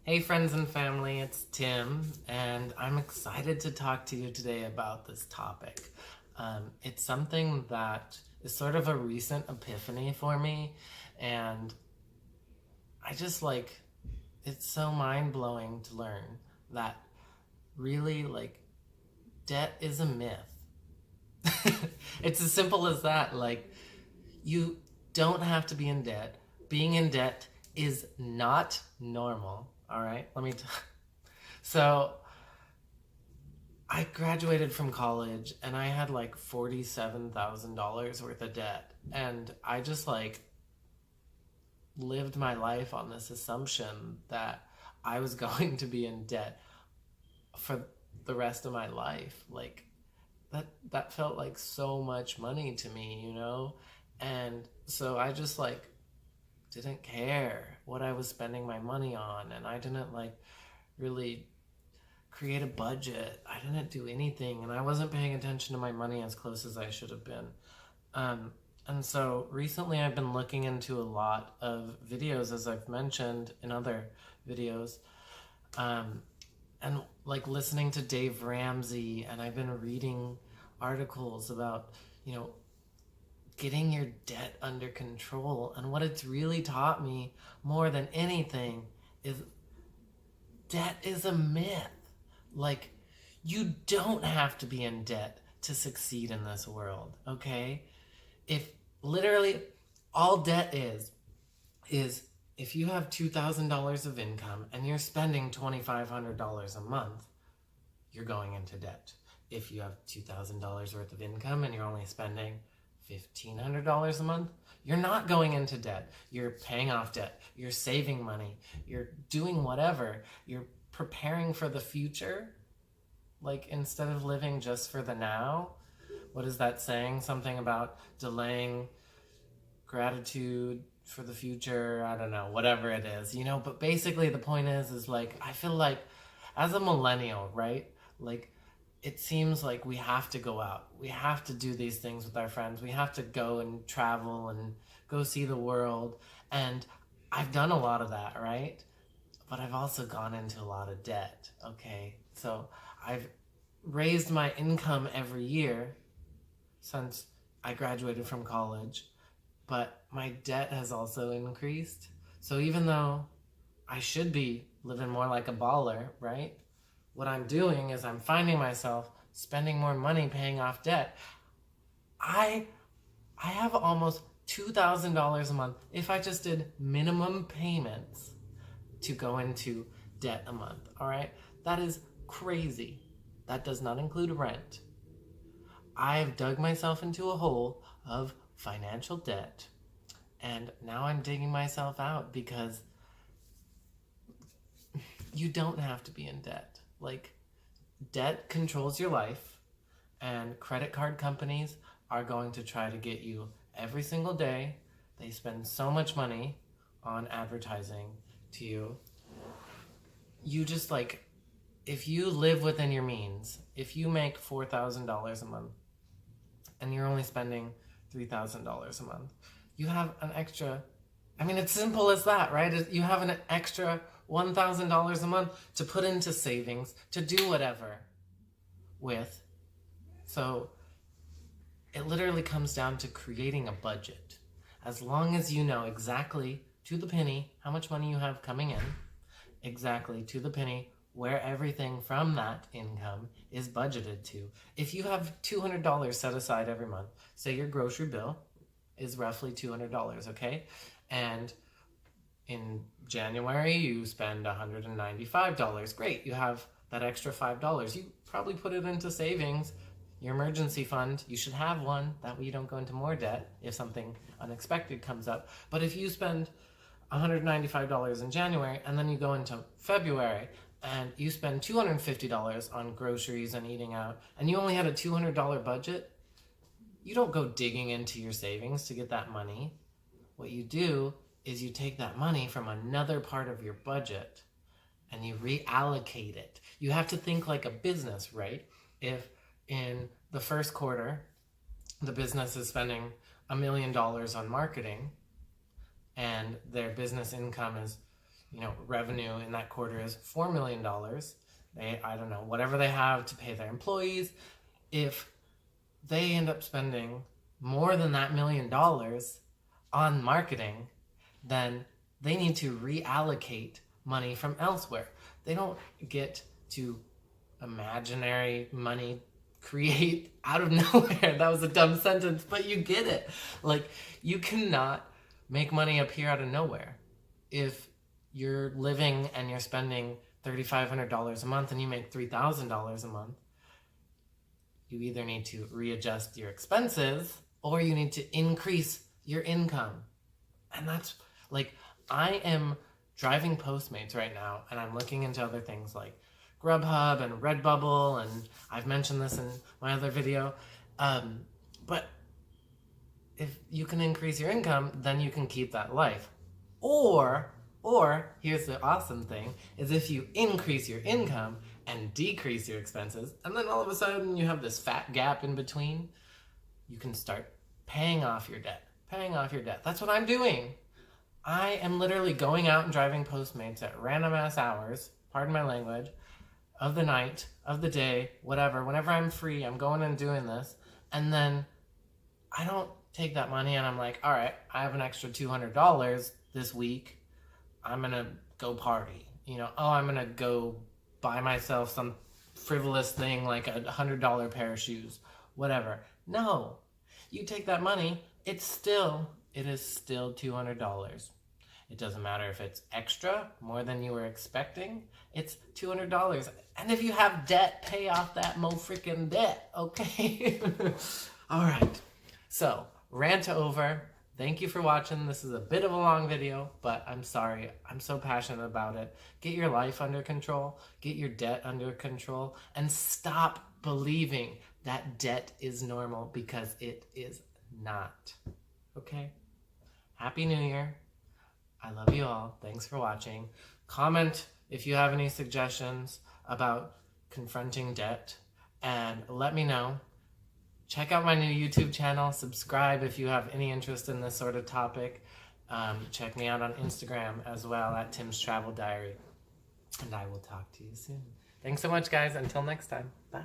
Hey friends and family, it's Tim, and I'm excited to talk to you today about this topic. It's something that is sort of a recent epiphany for me, and I just it's so mind-blowing to learn that really, debt is a myth. It's as simple as that. You don't have to be in debt. Being in debt is not normal. All right, so I graduated from college and I had like $47,000 worth of debt, and I just lived my life on this assumption that I was going to be in debt for the rest of my life. That felt like so much money to me. And so I just didn't care what I was spending my money on, and I didn't really create a budget. I didn't do anything, and I wasn't paying attention to my money as close as I should have been. And so recently I've been looking into a lot of videos, as I've mentioned in other videos, and listening to Dave Ramsey, and I've been reading articles about, getting your debt under control. And what it's really taught me more than anything is debt is a myth. You don't have to be in debt to succeed in this world, okay? If literally all debt is if you have $2,000 of income and you're spending $2,500 a month, you're going into debt. If you have $2,000 worth of income and you're only spending $1,500 a month, you're not going into debt. You're paying off debt. You're saving money. You're doing whatever. You're preparing for the future, instead of living just for the now. What is that saying? Something about delaying gratitude for the future. I don't know, whatever it is, but basically the point is I feel like as a millennial, right? It seems like we have to go out. We have to do these things with our friends. We have to go and travel and go see the world. And I've done a lot of that, right? But I've also gone into a lot of debt, okay? So I've raised my income every year since I graduated from college, but my debt has also increased. So even though I should be living more like a baller, right? What I'm doing is I'm finding myself spending more money paying off debt. I have almost $2,000 a month if I just did minimum payments to go into debt a month, all right? That is crazy. That does not include rent. I've dug myself into a hole of financial debt, and now I'm digging myself out because you don't have to be in debt. Debt controls your life, and credit card companies are going to try to get you every single day. They spend so much money on advertising to you. You just if you live within your means, if you make $4,000 a month and you're only spending $3,000 a month, you have an extra, it's simple as that, right? You have an extra $1,000 a month to put into savings, to do whatever with. So it literally comes down to creating a budget. As long as you know exactly to the penny how much money you have coming in, exactly to the penny where everything from that income is budgeted to. If you have $200 set aside every month, say your grocery bill is roughly $200, okay? And in January, you spend $195. Great, you have that extra $5. You probably put it into savings, your emergency fund. You should have one. That way you don't go into more debt if something unexpected comes up. But if you spend $195 in January and then you go into February and you spend $250 on groceries and eating out, and you only had a $200 budget, you don't go digging into your savings to get that money. What you do is you take that money from another part of your budget and you reallocate it. You have to think like a business, right? If in the first quarter, the business is spending $1 million on marketing and their business income is revenue in that quarter is $4 million. I don't know, whatever they have to pay their employees. If they end up spending more than that $1 million on marketing, then they need to reallocate money from elsewhere. They don't get to imaginary money create out of nowhere. That was a dumb sentence, but you get it. Like, you cannot make money appear out of nowhere. If you're living and you're spending $3,500 a month and you make $3,000 a month, you either need to readjust your expenses or you need to increase your income. And that's like, I am driving Postmates right now, and I'm looking into other things like Grubhub and Redbubble, and I've mentioned this in my other video. But if you can increase your income, then you can keep that life. Or here's the awesome thing, is if you increase your income and decrease your expenses, and then all of a sudden you have this fat gap in between, you can start paying off your debt. That's what I'm doing. I am literally going out and driving Postmates at random ass hours, pardon my language, of the night, of the day, whatever. Whenever I'm free, I'm going and doing this. And then I don't take that money and I'm like, all right, I have an extra $200 this week. I'm going to go party. I'm going to go buy myself some frivolous thing like a $100 pair of shoes, whatever. No, you take that money, it is still $200. It doesn't matter if it's extra, more than you were expecting, it's $200. And if you have debt, pay off that mo freaking debt, okay? All right, so rant over. Thank you for watching. This is a bit of a long video, but I'm sorry. I'm so passionate about it. Get your life under control, get your debt under control, and stop believing that debt is normal, because it is not. Okay? Happy New Year. I love you all. Thanks for watching. Comment if you have any suggestions about confronting debt, and let me know. Check out my new YouTube channel. Subscribe if you have any interest in this sort of topic. Check me out on Instagram as well at Tim's Travel Diary. And I will talk to you soon. Thanks so much, guys. Until next time. Bye.